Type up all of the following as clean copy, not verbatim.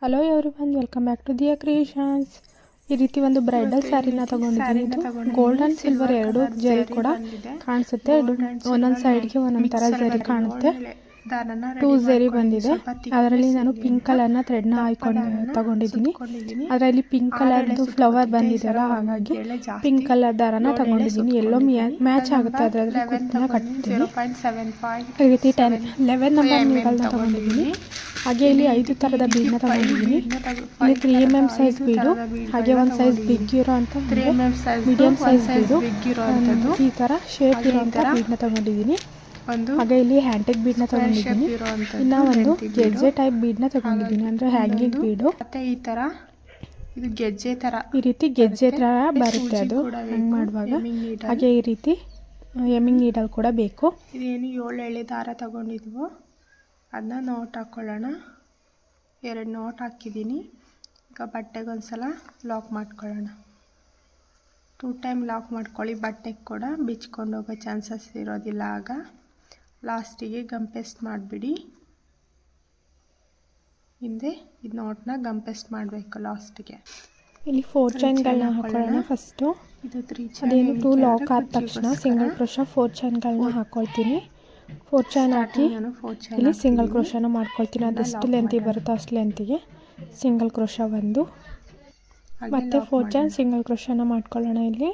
Hello everyone, welcome back to Diya Creations. ಈ ರೀತಿ ಒಂದು ಬ್ರೈಡಲ್ ಸ್ಯಾರಿನ ತಗೊಂಡಿದ್ದೀನಿ. ಇದು ಗೋಲ್ಡ್ ಅಂಡ್ ಸಿಲ್ವರ್ ಎರಡು ಜರಿ ಕೂಡ ಕಾಣಿಸುತ್ತೆ. ಒಂದೊಂದು ಸೈಡ್ಗೆ ಒಂದೊಂದು ಥರ ಜರಿ ಕಾಣುತ್ತೆ. 2 ಜರಿ ಬಂದಿದೆ. ಅದರಲ್ಲಿ ನಾನು ಪಿಂಕ್ ಕಲರ್ನ ಥ್ರೆಡ್ನ ಹಾಕೊಂಡು ತಗೊಂಡಿದ್ದೀನಿ. ಅದರಲ್ಲಿ ಪಿಂಕ್ ಕಲರ್ದು ಫ್ಲವರ್ ಬಂದಿದೆಯಲ್ಲ, ಹಾಗಾಗಿ ಪಿಂಕ್ ಕಲರ್ ದಾರನ ತಗೊಂಡಿದ್ದೀನಿ. ಎಲ್ಲೋ ಮ್ಯಾಚ್ ಆಗುತ್ತೆ, ಅದರಲ್ಲಿ ಕುತ್ತನ್ನ ಕಟ್ತೀನಿ. ಈ ರೀತಿ 11 ನಂಬರ್ ನೀಡಲ್ನ ತಗೊಂಡಿದ್ದೀನಿ. ಹಾಗೆ ಇಲ್ಲಿ 5 ಥರದ ಬೀಡನ್ನ ತಗೊಂಡಿದ್ದೀನಿ. ಇಲ್ಲಿ 3 mm ಸೈಜ್ ಬೀಡು, ಹಾಗೆ ಒಂದು ಸೈಜ್ ಬಿಗ್ ಇರೋ ಅಂತ ಮೀಡಿಯಂ ಸೈಜ್ ಬೀಡು, ಈ ಥರ ಶೇಪ್ ಇರೋಂಥ ಬೀಡನ್ನ ತಗೊಂಡಿದ್ದೀನಿ. ಹಾಗೆ ಇಲ್ಲಿ ಹ್ಯಾಂಟೆಕ್ ಬೀಡನ್ನ ತಗೊಂಡಿದ್ದೀನಿ. ಇನ್ನು ಒಂದು ಗೆಜ್ಜೆ ಟೈಪ್ ಬೀಡನ್ನ ತಗೊಂಡಿದ್ದೀನಿ, ಅಂದರೆ ಹ್ಯಾಂಗಿಂಗ್ ಬೀಡು. ಈ ಥರ ಇದು ಗೆಜ್ಜೆ ಥರ, ಈ ರೀತಿ ಗೆಜ್ಜೆ ಥರ ಬರುತ್ತೆ ಅದು ಹ್ಯಾಂಗ್ ಮಾಡುವಾಗ. ಹಾಗೆ ಈ ರೀತಿ ಎಮ್ಮಿಂಗ್ ನೀಡಲ್ ಕೂಡ ಬೇಕು. ಇದೇನು 7 ಎಳೆ ದಾರ ತಗೊಂಡಿದ್ವು, ಅದನ್ನ ನೋಟ್ ಹಾಕ್ಕೊಳ್ಳೋಣ. 2 ನೋಟ್ ಹಾಕಿದ್ದೀನಿ. ಈಗ ಬಟ್ಟೆಗೆ ಒಂದ್ಸಲ ಲಾಕ್ ಮಾಡ್ಕೊಳ್ಳೋಣ. 2 ಟೈಮ್ ಲಾಕ್ ಮಾಡ್ಕೊಳ್ಳಿ. ಬಟ್ಟೆಗೆ ಕೂಡ ಬಿಚ್ಕೊಂಡು ಹೋಗೋ ಚಾನ್ಸಸ್ ಇರೋದಿಲ್ಲ. ಆಗ ಲಾಸ್ಟಿಗೆ ಗಮ್ ಪೇಸ್ಟ್ ಮಾಡಿಬಿಡಿ. ಹಿಂದೆ ಇದು ನೋಟ್ನ ಗಮ್ ಪೇಸ್ಟ್ ಮಾಡಬೇಕು ಲಾಸ್ಟಿಗೆ. ಇಲ್ಲಿ 4 ಚೈನ್ಗಳನ್ನ ಹಾಕೊಳ್ಳೋಣ. ಫಸ್ಟು ಇದು 3 ಅದೇನು 2 ಲಾಕ್ ಆದ ತಕ್ಷಣ ಸಿಂಗಲ್ ಕ್ರೋಶ 4 ಚೈನ್ಗಳನ್ನ ಹಾಕ್ಕೊಳ್ತೀನಿ. 4 ಚೈನ್ ಹಾಕಿ ಇಲ್ಲಿ ಸಿಂಗಲ್ ಕ್ರೋಶನ ಮಾಡ್ಕೊಳ್ತೀನಿ. ಅದೆಷ್ಟು ಲೆಂತಿಗೆ ಬರುತ್ತೋ ಅಷ್ಟು ಲೆಂತಿಗೆ ಸಿಂಗಲ್ ಕ್ರೋಶ ಒಂದು, ಮತ್ತು 4 ಚೈನ್ ಸಿಂಗಲ್ ಕ್ರೋಶನ ಮಾಡ್ಕೊಳ್ಳೋಣ. ಇಲ್ಲಿ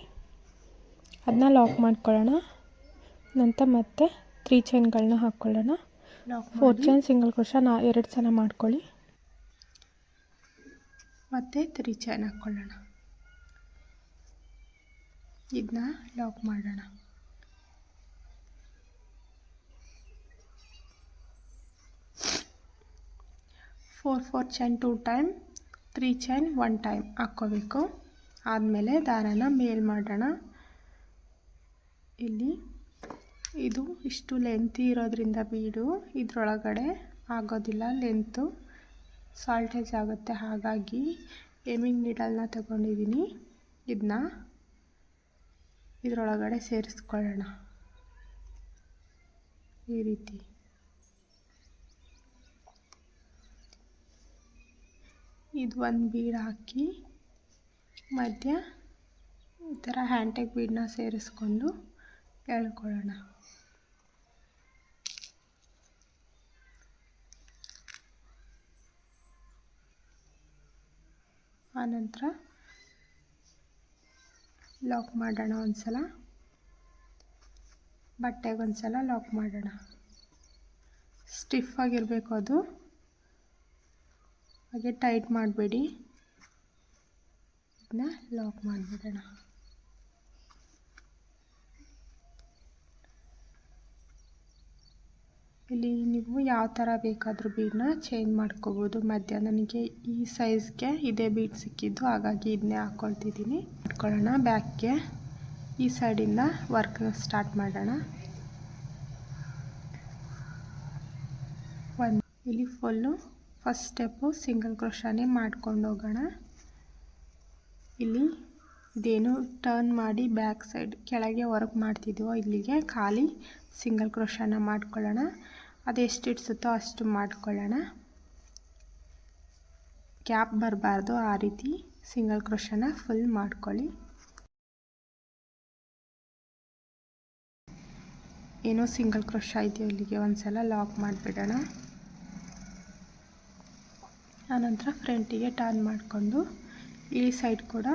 ಅದನ್ನ ಲಾಕ್ ಮಾಡ್ಕೊಳ್ಳೋಣ. ನಂತರ ಮತ್ತೆ 3 ಚೈನ್ಗಳನ್ನ ಹಾಕ್ಕೊಳ್ಳೋಣ. 4 ಚೈನ್ ಸಿಂಗಲ್ ಕ್ರೋಶ 2 ಸಲ ಮಾಡ್ಕೊಳ್ಳಿ. ಮತ್ತು 3 ಚೈನ್ ಹಾಕ್ಕೊಳ್ಳೋಣ. ಇದನ್ನ ಲಾಕ್ ಮಾಡೋಣ. Four chain 2 time, 3 chain 1 time ಹಾಕ್ಕೋಬೇಕು. ಆದಮೇಲೆ ದಾರನ ಮೇಲ್ ಮಾಡೋಣ. ಇಲ್ಲಿ ಇದು ಇಷ್ಟು ಲೆಂತಿ ಇರೋದ್ರಿಂದ ಬೀಡು ಇದರೊಳಗಡೆ ಆಗೋದಿಲ್ಲ, ಲೆಂತು ಸಾಲ್ಟೇಜ್ ಆಗುತ್ತೆ. ಹಾಗಾಗಿ ಎಮ್ಮಿಂಗ್ ನೀಡಲ್ನ ತಗೊಂಡಿದ್ದೀನಿ. ಇದನ್ನ ಇದರೊಳಗಡೆ ಸೇರಿಸ್ಕೊಳ್ಳೋಣ. ಈ ರೀತಿ ಇದು ಒಂದು ಬೀಡ್ ಹಾಕಿ ಮಧ್ಯ ಈ ಥರ ಹ್ಯಾಂಟೆಕ್ ಬೀಡನ್ನ ಸೇರಿಸ್ಕೊಂಡು ಎಳ್ಕೊಳ್ಳೋಣ. ಆನಂತರ ಲಾಕ್ ಮಾಡೋಣ. ಒಂದ್ಸಲ ಬಟ್ಟೆಗೆ ಒಂದ್ಸಲ ಲಾಕ್ ಮಾಡೋಣ. ಸ್ಟಿಫ್ ಆಗಿರಬೇಕು ಅದು, ಹಾಗೆ ಟೈಟ್ ಮಾಡಬೇಡಿ. ಇದನ್ನ ಲಾಕ್ ಮಾಡಿಬಿಡೋಣ. ಇಲ್ಲಿ ನೀವು ಯಾವ ಥರ ಬೇಕಾದರೂ ಬೀಡನ್ನ ಚೇಂಜ್ ಮಾಡ್ಕೋಬೋದು. ಮಧ್ಯ ನನಗೆ ಈ ಸೈಜ್ಗೆ ಇದೇ ಬೀಡ್ ಸಿಕ್ಕಿದ್ದು, ಹಾಗಾಗಿ ಇದನ್ನೇ ಹಾಕ್ಕೊಳ್ತಿದ್ದೀನಿ. ಇಟ್ಕೊಳ್ಳೋಣ. ಬ್ಯಾಕ್ಗೆ ಈ ಸೈಡಿಂದ ವರ್ಕ್ನ ಸ್ಟಾರ್ಟ್ ಮಾಡೋಣ. ಇಲ್ಲಿ ಫುಲ್ಲು ಫಸ್ಟ್ ಸ್ಟೆಪ್ಪು ಸಿಂಗಲ್ ಕ್ರೋಶನೇ ಮಾಡ್ಕೊಂಡು ಹೋಗೋಣ. ಇಲ್ಲಿ ಇದೇನು ಟರ್ನ್ ಮಾಡಿ ಬ್ಯಾಕ್ ಸೈಡ್ ಕೆಳಗೆ ವರ್ಕ್ ಮಾಡ್ತಿದ್ವೋ ಇಲ್ಲಿಗೆ ಖಾಲಿ ಸಿಂಗಲ್ ಕ್ರೋಶನ ಮಾಡ್ಕೊಳ್ಳೋಣ. ಅದೆಷ್ಟು ಇಡ್ಸುತ್ತೋ ಅಷ್ಟು ಮಾಡ್ಕೊಳ್ಳೋಣ. ಗ್ಯಾಪ್ ಬರಬಾರ್ದು, ಆ ರೀತಿ ಸಿಂಗಲ್ ಕ್ರೋಶನ ಫುಲ್ ಮಾಡ್ಕೊಳ್ಳಿ. ಏನೋ ಸಿಂಗಲ್ ಕ್ರೋಶ ಇದೆಯೋ ಇಲ್ಲಿಗೆ ಒಂದ್ಸಲ ಲಾಕ್ ಮಾಡಿಬಿಡೋಣ. ಆನಂತರ ಫ್ರಂಟಿಗೆ ಟರ್ನ್ ಮಾಡಿಕೊಂಡು ಈ ಸೈಡ್ ಕೂಡ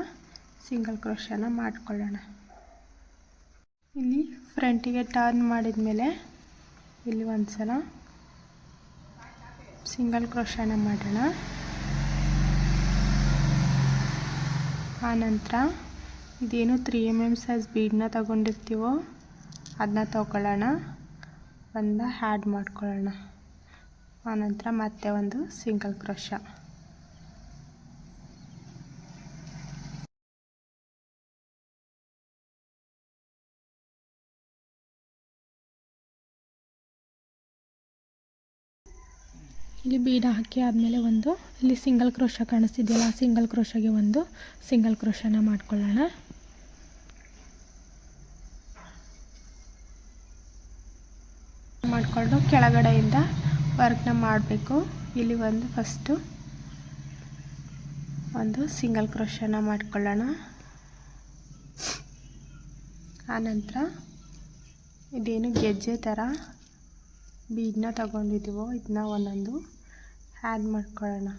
ಸಿಂಗಲ್ ಕ್ರೋಶನ ಮಾಡ್ಕೊಳ್ಳೋಣ. ಇಲ್ಲಿ ಫ್ರಂಟಿಗೆ ಟರ್ನ್ ಮಾಡಿದ ಮೇಲೆ ಇಲ್ಲಿ ಒಂದ್ಸಲ ಸಿಂಗಲ್ ಕ್ರೋಶನ ಮಾಡೋಣ. ಆನಂತರ ಇದೇನು 3 mm ಸೈಜ್ ಬೀಡನ್ನ ತಗೊಂಡಿರ್ತೀವೋ ಅದನ್ನ ತಗೊಳ್ಳೋಣ. ಒಂದು ಆ್ಯಡ್ ಮಾಡ್ಕೊಳ್ಳೋಣ. ಆನಂತರ ಮತ್ತೆ ಒಂದು ಸಿಂಗಲ್ ಕ್ರೋಶ. ಇಲ್ಲಿ ಬೀಡ ಹಾಕಿ ಆದಮೇಲೆ ಒಂದು ಇಲ್ಲಿ ಸಿಂಗಲ್ ಕ್ರೋಶ ಕಾಣಿಸ್ತಿದೆಯಲ್ಲ, ಆ ಸಿಂಗಲ್ ಕ್ರೋಶಗೆ ಒಂದು ಸಿಂಗಲ್ ಕ್ರೋಶನ ಮಾಡ್ಕೊಳ್ಳೋಣ. ಮಾಡಿಕೊಂಡು ಕೆಳಗಡೆಯಿಂದ ವರ್ಕ್ನ ಮಾಡಬೇಕು. ಇಲ್ಲಿ ಒಂದು ಫಸ್ಟು ಒಂದು ಸಿಂಗಲ್ ಕ್ರೋಶನ ಮಾಡ್ಕೊಳ್ಳೋಣ. ಆನಂತರ ಇದೇನು ಗೆಜ್ಜೆ ಥರ ಬೀಡನ್ನ ತಗೊಂಡಿದ್ದೀವೋ ಇದನ್ನ ಒಂದೊಂದು ಆ್ಯಡ್ ಮಾಡ್ಕೊಳ್ಳೋಣ.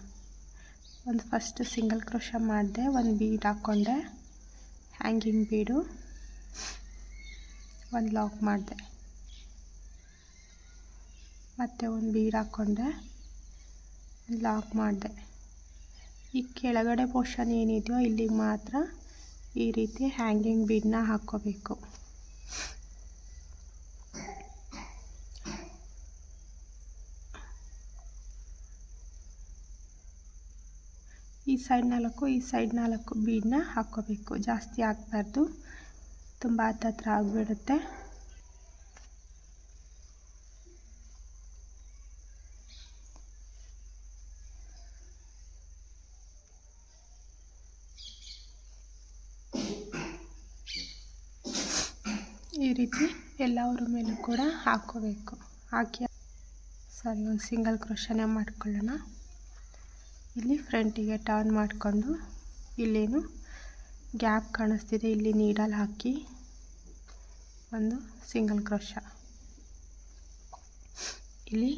ಒಂದು ಫಸ್ಟ್ ಸಿಂಗಲ್ ಕ್ರೋಶ ಮಾಡಿದೆ, ಒಂದು ಬೀಡ್ ಹಾಕ್ಕೊಂಡೆ, ಹ್ಯಾಂಗಿಂಗ್ ಬೀಡು, ಒಂದು ಲಾಕ್ ಮಾಡಿದೆ, ಮತ್ತು ಒಂದು ಬೀಡ್ ಹಾಕ್ಕೊಂಡೆ, ಒಂದು ಲಾಕ್ ಮಾಡಿದೆ. ಈ ಕೆಳಗಡೆ ಪೋರ್ಷನ್ ಏನಿದೆಯೋ ಇಲ್ಲಿಗೆ ಮಾತ್ರ ಈ ರೀತಿ ಹ್ಯಾಂಗಿಂಗ್ ಬೀಡನ್ನ ಹಾಕ್ಕೋಬೇಕು. ಈ ಸೈಡ್ 4 ಈ ಸೈಡ್ 4 ಬೀಡನ್ನ ಹಾಕ್ಕೋಬೇಕು. ಜಾಸ್ತಿ ಹಾಕಬಾರ್ದು, ತುಂಬ ಹತ್ತತ್ರ ಆಗಿಬಿಡುತ್ತೆ. ಈ ರೀತಿ ಎಲ್ಲರ ಮೇಲೂ ಕೂಡ ಹಾಕ್ಕೋಬೇಕು. ಹಾಕಿ ಒಂದು ಸಿಂಗಲ್ ಕ್ರೋಶನೇ ಮಾಡ್ಕೊಳ್ಳೋಣ. ಇಲ್ಲಿ ಫ್ರಂಟಿಗೆ ಟರ್ನ್ ಮಾಡಿಕೊಂಡು ಇಲ್ಲೇನು ಗ್ಯಾಪ್ ಕಾಣಿಸ್ತಿದೆ ಇಲ್ಲಿ ನೀಡಲ್ ಹಾಕಿ ಒಂದು ಸಿಂಗಲ್ ಕ್ರೋಶ, ಇಲ್ಲಿ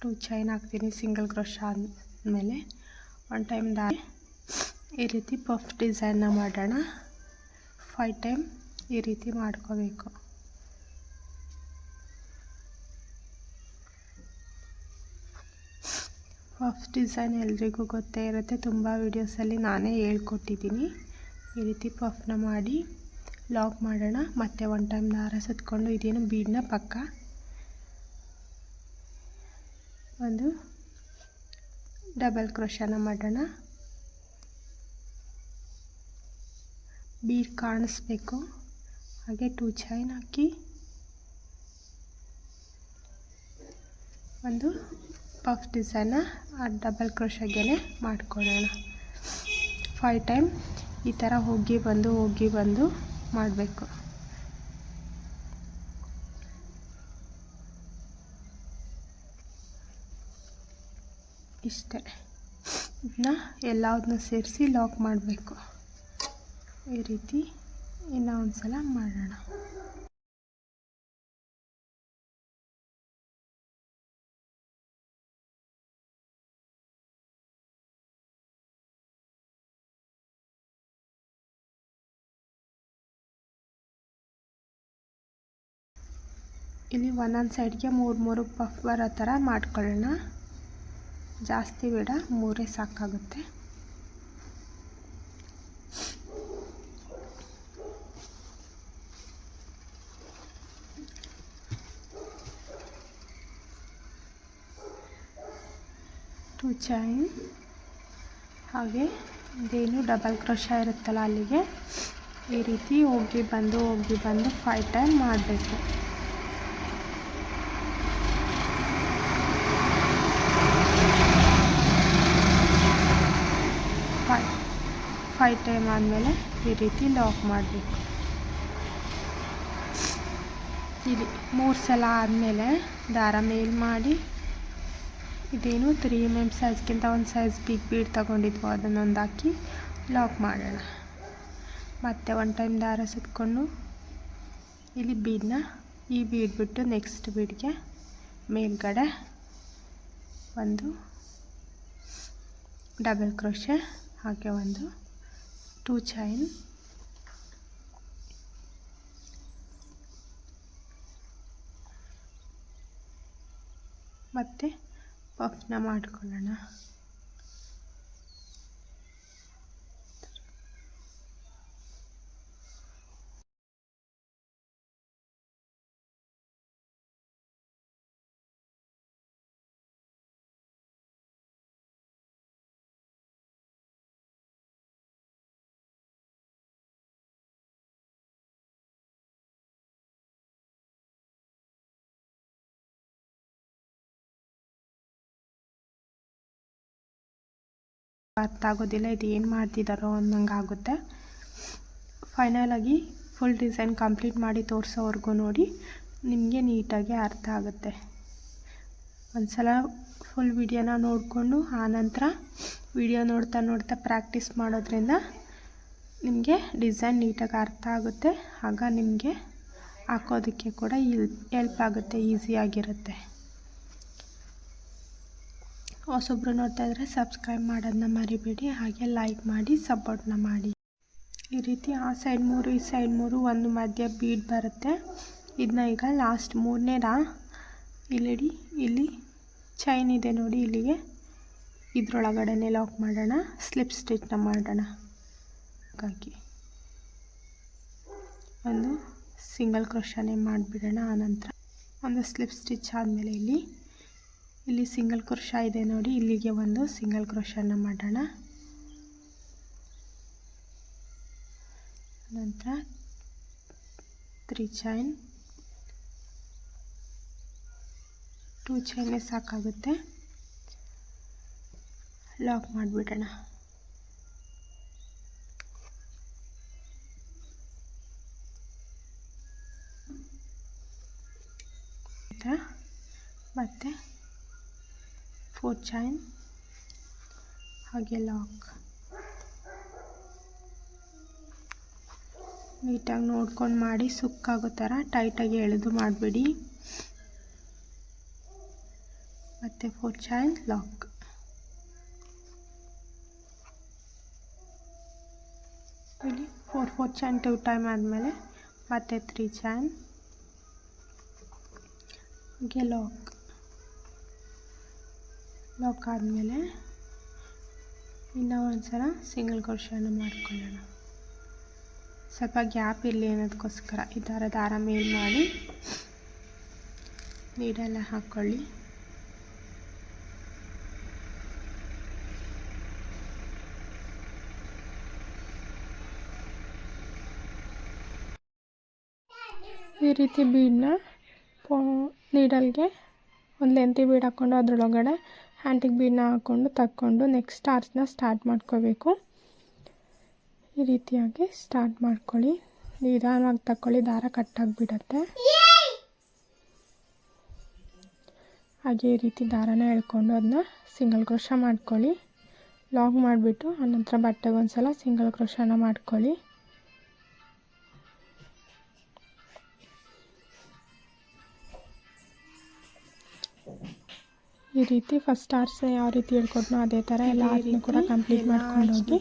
2 ಚೈನ್ ಹಾಕ್ತೀನಿ. ಸಿಂಗಲ್ ಕ್ರೋಶ ಆದಮೇಲೆ ಒನ್ ಟೈಮ್ ಈ ರೀತಿ ಪಫ್ ಡಿಸೈನ್ನ ಮಾಡೋಣ. 5 ಟೈಮ್ ಈ ರೀತಿ ಮಾಡ್ಕೋಬೇಕು. ಪಫ್ ಡಿಸೈನ್ ಎಲ್ರಿಗೂ ಗೊತ್ತೇ ಇರುತ್ತೆ, ತುಂಬ ವೀಡಿಯೋಸಲ್ಲಿ ನಾನೇ ಹೇಳ್ಕೊಟ್ಟಿದ್ದೀನಿ. ಈ ರೀತಿ ಪಫ್ನ ಮಾಡಿ ಲಾಕ್ ಮಾಡೋಣ. ಮತ್ತು ಒನ್ ಟೈಮ್ ದಾರ ಸುತ್ಕೊಂಡು ಇದೇನು ಬೀಡನ್ನ ಪಕ್ಕ ಒಂದು ಡಬಲ್ ಕ್ರೋಶನ ಮಾಡೋಣ. ಬೀಡ್ ಕಾಣಿಸ್ಬೇಕು, ಹಾಗೆ 2 ಚೈನ್ ಹಾಕಿ ಒಂದು ಪಫ್ ಡಿಸೈನ್ನ ಆ ಡಬಲ್ ಕ್ರೋಶಗೆ ಮಾಡ್ಕೊಳ್ಳೋಣ. 5 ಟೈಮ್ ಈ ಥರ ಹೋಗಿ ಬಂದು ಮಾಡಬೇಕು. ಇಷ್ಟೇ. ಇದನ್ನ ಎಲ್ಲದನ್ನೂ ಸೇರಿಸಿ ಲಾಕ್ ಮಾಡಬೇಕು. ಈ ರೀತಿ ಇನ್ನೂ ಒಂದು ಸಲ ಮಾಡೋಣ. ಇಲ್ಲಿ ಒಂದೊಂದು ಸೈಡ್ಗೆ 3 ಪಫ್ ಬರೋ ಥರ ಮಾಡ್ಕೊಳ್ಳೋಣ. ಜಾಸ್ತಿ ಬೇಡ, 3 ಸಾಕಾಗುತ್ತೆ. ಟೂ ಚೈನ್, ಹಾಗೆ ಇದೇನು ಡಬಲ್ ಕ್ರೋಶ ಇರುತ್ತಲ್ಲ ಅಲ್ಲಿಗೆ ಈ ರೀತಿ ಹೋಗಿ ಬಂದು 5 ಟೈಮ್ ಮಾಡಬೇಕು. 5 ಟೈಮ್ ಆದಮೇಲೆ ಈ ರೀತಿ ಲಾಕ್ ಮಾಡಬೇಕು. ಇಲ್ಲಿ 3 ಸಲ ಆದಮೇಲೆ ದಾರ ಮೇಲ್ ಮಾಡಿ ಇದೇನು 3 mm ಸೈಜ್ಗಿಂತ ಒಂದು ಸೈಜ್ ಬಿಗ್ ಬೀಡ್ ತಗೊಂಡಿದ್ವು ಅದನ್ನೊಂದು ಹಾಕಿ ಲಾಕ್ ಮಾಡೋಣ. ಮತ್ತು ಒನ್ ಟೈಮ್ ದಾರ ಸುತ್ಕೊಂಡು ಇಲ್ಲಿ ಬೀಡನ್ನ ಈ ಬೀಡ್ ಬಿಟ್ಟು ನೆಕ್ಸ್ಟ್ ಬೀಡ್ಗೆ ಮೇಲ್ಗಡೆ ಒಂದು ಡಬಲ್ ಕ್ರೋಶೆ, ಹಾಗೆ ಒಂದು 2 ಚೈನ್, ಮತ್ತು ಪಫ್ನ ಮಾಡ್ಕೊಳ್ಳೋಣ. ಅರ್ಥ ಆಗೋದಿಲ್ಲ, ಇದು ಏನು ಮಾಡ್ತಿದ್ದಾರೋ ಅನ್ನಂಗೆ ಆಗುತ್ತೆ. ಫೈನಲಾಗಿ ಫುಲ್ ಡಿಸೈನ್ ಕಂಪ್ಲೀಟ್ ಮಾಡಿ ತೋರಿಸೋವರೆಗೂ ನೋಡಿ, ನಿಮಗೆ ನೀಟಾಗಿ ಅರ್ಥ ಆಗುತ್ತೆ. ಒಂದು ಸಲ ಫುಲ್ ವಿಡಿಯೋನ ನೋಡಿಕೊಂಡು ಆನಂತರ ವಿಡಿಯೋ ನೋಡ್ತಾ ಪ್ರಾಕ್ಟೀಸ್ ಮಾಡೋದ್ರಿಂದ ನಿಮಗೆ ಡಿಸೈನ್ ನೀಟಾಗಿ ಅರ್ಥ ಆಗುತ್ತೆ. ಆಗ ನಿಮಗೆ ಹಾಕೋದಕ್ಕೆ ಕೂಡ ಹೆಲ್ಪ್ ಆಗುತ್ತೆ, ಈಸಿಯಾಗಿರುತ್ತೆ. ಹೊಸೊಬ್ಬರು ನೋಡ್ತಾ ಇದ್ದರೆ ಸಬ್ಸ್ಕ್ರೈಬ್ ಮಾಡೋದನ್ನ ಮರಿಬೇಡಿ, ಹಾಗೆ ಲೈಕ್ ಮಾಡಿ ಸಪೋರ್ಟ್ನ ಮಾಡಿ. ಈ ರೀತಿ ಆ ಸೈಡ್ 3 ಈ ಸೈಡ್ 3 ಒಂದು ಮಧ್ಯ ಬೀಡ್ ಬರುತ್ತೆ. ಇದನ್ನ ಈಗ ಲಾಸ್ಟ್ 3ನೇದ ಇಲ್ಲಿ ಚೈನ್ ಇದೆ ನೋಡಿ, ಇಲ್ಲಿಗೆ ಇದರೊಳಗಡೆನೆ ಲಾಕ್ ಮಾಡೋಣ. ಸ್ಲಿಪ್ ಸ್ಟಿಚ್ನ ಮಾಡೋಣ. ಹಾಗಾಗಿ ಒಂದು ಸಿಂಗಲ್ ಕ್ರೋಶನೇ ಮಾಡಿಬಿಡೋಣ. ಆನಂತರ ಒಂದು ಸ್ಲಿಪ್ ಸ್ಟಿಚ್ ಆದಮೇಲೆ ಇಲ್ಲಿ ಸಿಂಗಲ್ ಕ್ರೋಶ ಇದೆ ನೋಡಿ, ಇಲ್ಲಿಗೆ ಒಂದು ಸಿಂಗಲ್ ಕ್ರೋಶನ ಮಾಡೋಣ. ನಂತರ 3 ಚೈನ್, 2 ಚೈನೇ ಸಾಕಾಗುತ್ತೆ. ಲಾಕ್ ಮಾಡಿಬಿಡೋಣ. ಮತ್ತು 4 ಚೈನ್, ಹಾಗೆ ಲಾಕ್. ನೀಟಾಗಿ ನೋಡ್ಕೊಂಡು ಮಾಡಿ, ಸುಕ್ಕಾಗೋ ಥರ ಟೈಟಾಗಿ ಎಳೆದು ಮಾಡಬೇಡಿ. ಮತ್ತು 4 ಚೈನ್ ಲಾಕ್. ಇಲ್ಲಿ 4 ಚೈನ್ 2 ಟೈಮ್ ಆದಮೇಲೆ ಮತ್ತೆ 3 ಚೈನ್, ಹಾಗೆ ಲಾಕ್ ಆದಮೇಲೆ ಇನ್ನೂ ಒಂದು ಸಲ ಸಿಂಗಲ್ ಕ್ರೋಶನ ಮಾಡ್ಕೊಳ್ಳೋಣ. ಸ್ವಲ್ಪ ಗ್ಯಾಪ್ ಇರಲಿ ಅನ್ನೋದಕ್ಕೋಸ್ಕರ ಈ ಥರ ದಾರ ಮೇಲ್ ಮಾಡಿ ನೀಡೆಲ್ಲ ಹಾಕ್ಕೊಳ್ಳಿ. ಈ ರೀತಿ ಬೀಡನ್ನ ನೀಡಲ್ಗೆ ಒಂದು ಲೆಂತಿ ಬೀಡ್ ಹಾಕ್ಕೊಂಡು ಅದರೊಳಗಡೆ ಹ್ಯಾಂಟಿಗೆ ಬೀಡನ್ನ ಹಾಕ್ಕೊಂಡು ತಕ್ಕೊಂಡು ನೆಕ್ಸ್ಟ್ ಸ್ಟಾರ್ಸ್ನ ಸ್ಟಾರ್ಟ್ ಮಾಡ್ಕೋಬೇಕು. ಈ ರೀತಿಯಾಗಿ ಸ್ಟಾರ್ಟ್ ಮಾಡ್ಕೊಳ್ಳಿ. ನಿಧಾನವಾಗಿ ತಕ್ಕೊಳ್ಳಿ, ದಾರ ಕಟ್ಟಾಗಿಬಿಡತ್ತೆ. ಹಾಗೆ ಈ ರೀತಿ ದಾರನ ಎಳ್ಕೊಂಡು ಅದನ್ನ ಸಿಂಗಲ್ ಕ್ರೋಶ ಮಾಡ್ಕೊಳ್ಳಿ. ಲಾಕ್ ಮಾಡಿಬಿಟ್ಟು ಆನಂತರ ಬಟ್ಟೆಗೆ ಒಂದು ಸಲ ಸಿಂಗಲ್ ಕ್ರೋಶನ ಮಾಡ್ಕೊಳ್ಳಿ. ಈ ರೀತಿ ಫಸ್ಟ್ ಸ್ಟಾರ್ಸ್ನ ಯಾವ ರೀತಿ ಹೇಳ್ಕೊಟ್ನೋ ಅದೇ ಥರ ಎಲ್ಲ ಆರ್ಟ್ನ ಕೂಡ ಕಂಪ್ಲೀಟ್ ಮಾಡ್ಕೊಂಡು ಹೋಗಿ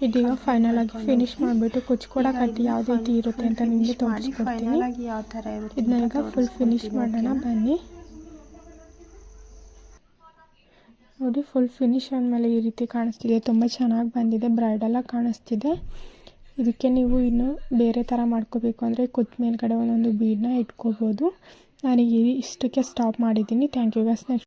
ಇದೀಗ ಫೈನಲ್ ಆಗಿ ಫಿನಿಶ್ ಮಾಡಿಬಿಟ್ಟು ಕುಚ್ಚು ಕೂಡ ಕಟ್ಟಿ ಯಾವ ರೀತಿ ಇರುತ್ತೆ ಅಂತ ನಿಮಗೆ ತೋರಿಸ್ಕೊಡ್ತೀನಿ. ಇದನ್ನ ಈಗ ಫುಲ್ ಫಿನಿಶ್ ಮಾಡೋಣ ಬನ್ನಿ. ನೋಡಿ, ಫುಲ್ ಫಿನಿಶ್ ಆದಮೇಲೆ ಈ ರೀತಿ ಕಾಣಿಸ್ತಿದೆ. ತುಂಬ ಚೆನ್ನಾಗಿ ಬಂದಿದೆ, ಬ್ರೈಡಲಾಗಿ ಕಾಣಿಸ್ತಿದೆ. ಇದಕ್ಕೆ ನೀವು ಇನ್ನೂ ಬೇರೆ ಥರ ಮಾಡ್ಕೋಬೇಕು ಅಂದರೆ ಕುಚ್ಚು ಮೇಲ್ಗಡೆ ಒಂದೊಂದು ಬೀಡನ್ನ ಇಟ್ಕೋಬೋದು. ನಾನೀಗ ಇಷ್ಟಕ್ಕೆ ಸ್ಟಾಪ್ ಮಾಡಿದ್ದೀನಿ. Thank you guys. ನೆಕ್ಸ್ಟ್